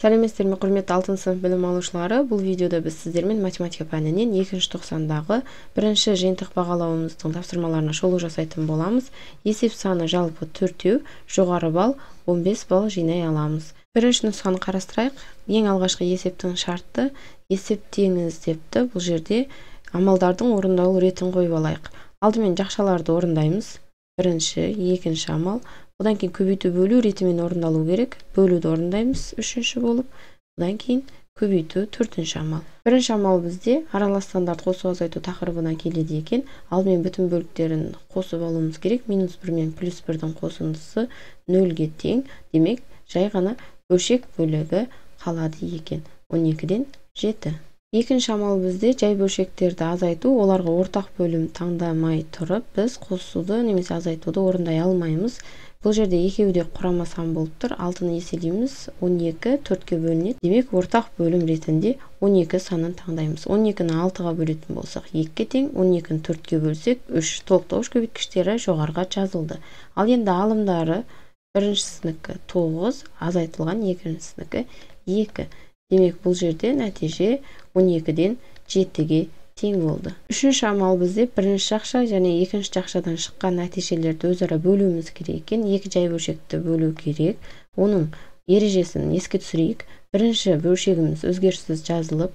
Сәлеметсіздер ме, құрметті алтын сынып білім алушылары. Бұл видеода біз сіздермен математика пәнінен 2-ші тоқсандағы бірінші жиынтық бағалауымыздың тапсырмаларына шолу жасайтын боламыз. Есеп саны жалпы 4, жоғары балл 15 балл жинай аламыз. Бірінші нұсқаны қарастырайық. Ең алғашқы есептің шарты есеп теңіз депті. Бұл жерде амалдардың орындалу ретін қойып алайық. Алдымен жақшаларды орындаймыз. Бірінші, екінші амал. Одан кейін көбейту бөлу ретімен орындалу керек. Бөлуді орындаймыз үшінші болып. Одан кейін көбейту төртінші амал. Бірінші амал бізде аралас стандарт қосу азайту тақырыбына келеді екен. Алдымен бүтін бөліктерін қосып алуымыз керек. -1 мен +1-дің қосындысы 0-ге тең. Демек, жай ғана бөлшек бөлігі қалады екен. 12-ден 7. Екінші амал бізде жай бөлшектерді азайту, оларға ортақ бөлім таңдамай тұрып, біз қосуды немесе азайтуды орындай алмаймыз. Бұл жерде екеуі де құрама сан болып тұр. 6-ны еселейміз, 12 4-ке бөлінеді. Демек, ортақ бөлім ретінде 12 санын таңдаймыз. 12-ні 6-ға бөлетін болсақ 2-ге тең, 12-ні 4-ке бөлсек 3. Толықтауыш көбейткіштері жоғарыға жазылды. Ал енді алымдары біріншісінікі 9, азайтылған екіншісінікі 2. Демек, бұл жерде нәтиже 12-ден 7-ге тең болды. Үшінші амал бізде бірінші жақша және екінші жақшадан шыққан нәтижелерді өзара бөлуіміз керек екен. Екі жай бөлшекті бөлу керек. Оның ережесін еске түсірейік. Бірінші бөлшегіміз өзгеріссіз жазылып,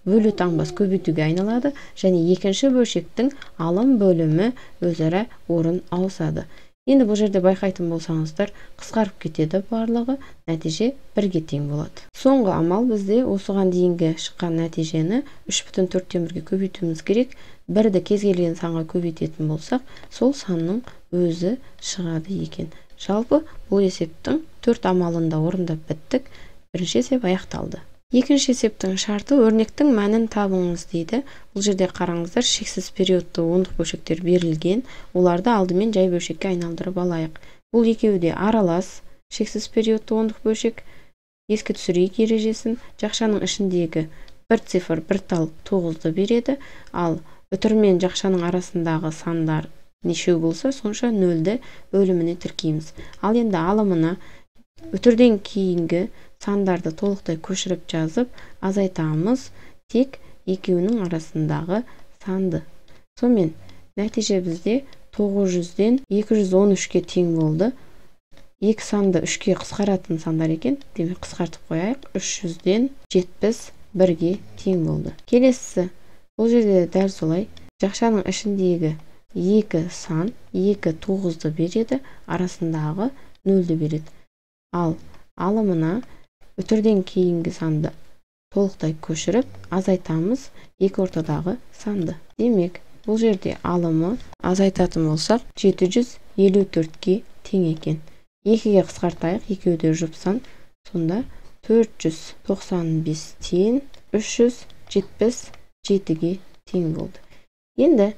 бөлу таңбасы көбейтуге айналады және екінші бөлшектің алым бөлімі өзара орын ауысады. Енді бұл жерде байқайтын болсаңыздар, қысқарып кетеді барлығы, нәтиже 1-ге тең болады. Соңғы амал бізде осыған дейінгі шыққан нәтижені 3,4-тен 1-ге көбейтуіміз керек. 1-ді кез келген санға көбейтетін болсақ, сол санның өзі шығады екен. Жалпы бұл есептің 4 амалында орындап біттік. Бірінші есеп аяқталды. Екінші есептің шарты өрнектің мәнін табыңыз дейді. Бұл жерде қараңыздар, шексіз периодты ондық бөлшектер берілген. Оларды алдымен жай бөлшекке айналдырып алайық. Бұл екеуі де аралас шексіз периодты ондық бөлшек. Еске түсірейік ережесін. Жақшаның ішіндегі бір цифр бір тал 9-ды береді. Ал үтір мен жақшаның арасындағы сандар нешеу болса, сонша 0-ді бөліміне тіркейміз. Ал енді алымына үтірден кейінгі сандарды толықтай көшіріп жазып, азайтамыз тек екеуінің арасындағы санды. Сонымен нәтиже бізде 900-ден 213-ке тең болды. Екі санды 3-ке қысқаратын сандар екен. Демек, қысқартып қояйық. 300-ден 71-ге тең болды. Келесісі, бұл жерде дәл солай. Жақшаның ішіндегі екі сан 9-ды береді, арасындағы 0-ді береді. Ал алымына үтірден кейінгі санды толықтай көшіріп, азайтамыз екі ортадағы санды. Демек, бұл жерде алымы азайтатын болсақ, 754-ге тең екен. 2-ге қысқартайық, екеуде жұпсан, сонда 495-тен 377-ге тең болды. Енді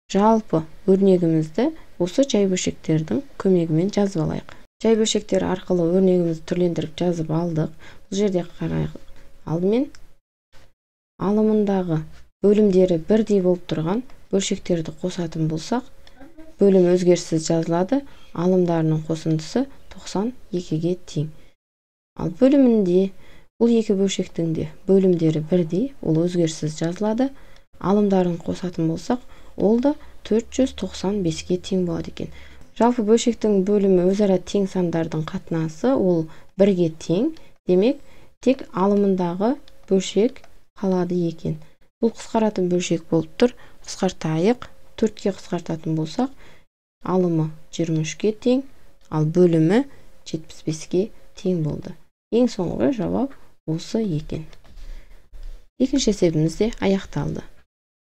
жалпы өрнегімізді осы жай бөлшектердің көмегімен жазып алайық. Жай бөлшектер арқылы өрнегімізді түрлендіріп жазып алдық. Бұл жерде қарайық. Алдымен алымындағы бөлімдері бірдей болып тұрған бөлшектерді қосатын болсақ, бөлім өзгеріссіз жазылады. Алымдарының қосындысы 92-ге тең. Ал бөлімінде бұл екі бөлшектің де бөлімдері бірдей, ол өзгеріссіз жазылады. Алымдарын қосатын болсақ, ол да 495-ге тең болады екен. Жалпы бөлшектің бөлімі өзара тең сандардың қатынасы, ол 1-ге тең. Демек, тек алымындағы бөлшек қалады екен. Бұл қысқаратын бөлшек болып тұр. Қысқартайық. 4-ке қысқартатын болсақ, алымы 23-ге тең, ал бөлімі 75-ге тең болды. Ең соңғы жауап осы екен. Екінші есебіміз де аяқталды.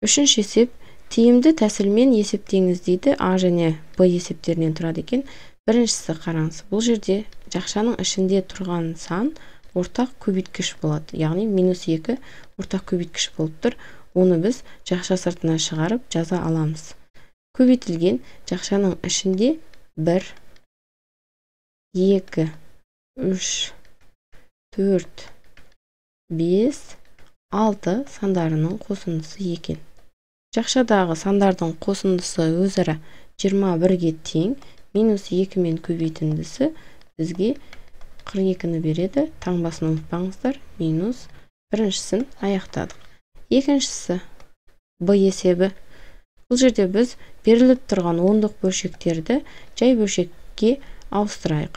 Үшінші есеп тиімді тәсілмен есептеңіз дейді. А және Б есептерінен тұрады екен. Біріншісі қараңыз. Бұл жерде жақшаның ішінде тұрған сан ортақ көбейткіш болады. Яғни -2 ортақ көбейткіш болып тұр. Оны біз жақша сыртына шығарып жаза аламыз. Көбейтілген жақшаның ішінде 1, 2, 3, 4, 5, 6 сандарының қосындысы екен. Жақшадағы сандардың қосындысы өзара 21-ге тең, -2 мен көбейтіндісі бізге 42-ні береді. Таңбасын ұмытпаңыздар. Минус біріншісін аяқтадық. Екіншісі b есебі. Бұл жерде біз беріліп тұрған ондық бөлшектерді жай бөлшекке ауыстырайық.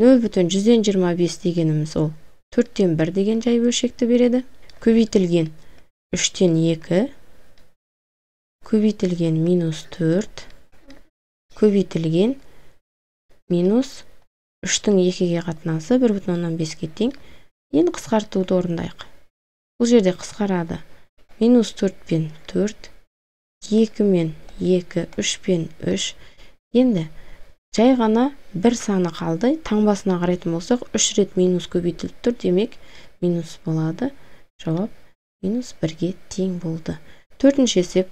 0,125 дегеніміз ол 4-тен 1 деген жай бөлшекті береді. Көбейтілген 3-тен 2, көбейтілген минус 4, көбейтілген минус 3-тің 2-ге қатынасы 1,5-ке тең. Енді қысқартуды орындайық. Бұл жерде қысқарады. Минус 4 пен 4, 2 мен 2, 3 пен 3. Енді жай ғана бір саны қалды. Таңбасына қарайтын болсақ, 3 рет минус көбейтіліп тұр, демек минус болады. Жауап минус 1-ге тең болды. Төртінші есеп.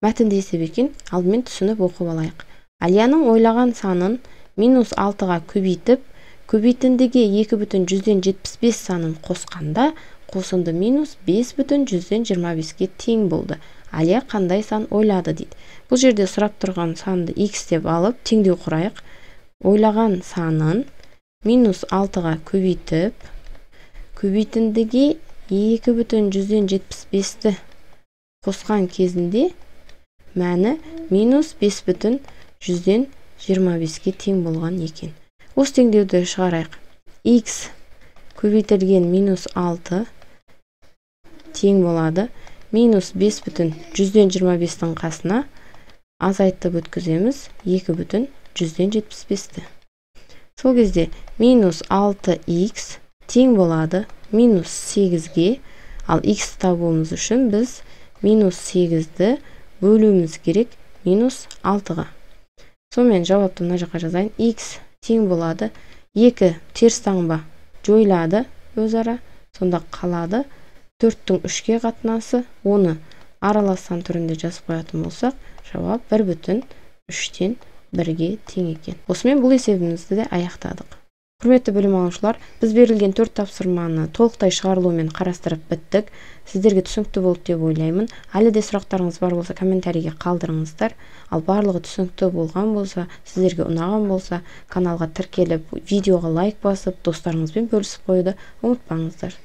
Мәтінді есеп екен, алдымен түсініп оқып алайық. Алияның ойлаған санын минус 6-ға көбейтіп, көбейтіндіге 2,175 санын қосқанда, қосынды минус 5,125-ге тең болды. Алия қандай сан ойлады дейді. Бұл жерде сұрап тұрған санды x деп алып, теңдеу құрайық. Ойлаған санын минус 6-ға көбейтіп, көбейтіндіге 2,175-ті қосқан кезінде мәні минус 5,125-ге тең болған екен. Осы теңдеуді шығарайық. X көбейтілген минус 6 тең болады. Минус 5,125-тің қасына азайтып өткіземіз 2,175-ті. Сол кезде минус 6x тең болады минус 8-ге, ал x табуымыз үшін біз минус 8-ді бөлуіміз керек минус 6-ға. Сонымен жауапты мына жаққа жазайын. X тең болады 2 теріс таңба жойылады өзара, сонда қалады 4-тің 3-ке қатынасы. Оны аралас сан түрінде жазып қоятын болсақ, жауап 1,3-тен 1-ге тең екен. Осымен бұл есебімізді де аяқтадық. Құрметті білім алушылар, біз берілген 4 тапсырманы толықтай шығарылуымен қарастырып біттік. Сіздерге түсінікті болды деп ойлаймын. Әлі де сұрақтарыңыз бар болса, комментарийге қалдырыңыздар. Ал барлығы түсінікті болған болса, сіздерге ұнаған болса, каналға тіркеліп, видеоға лайк басып, достарыңызбен бөлісіп қоюды ұмытпаңыздар.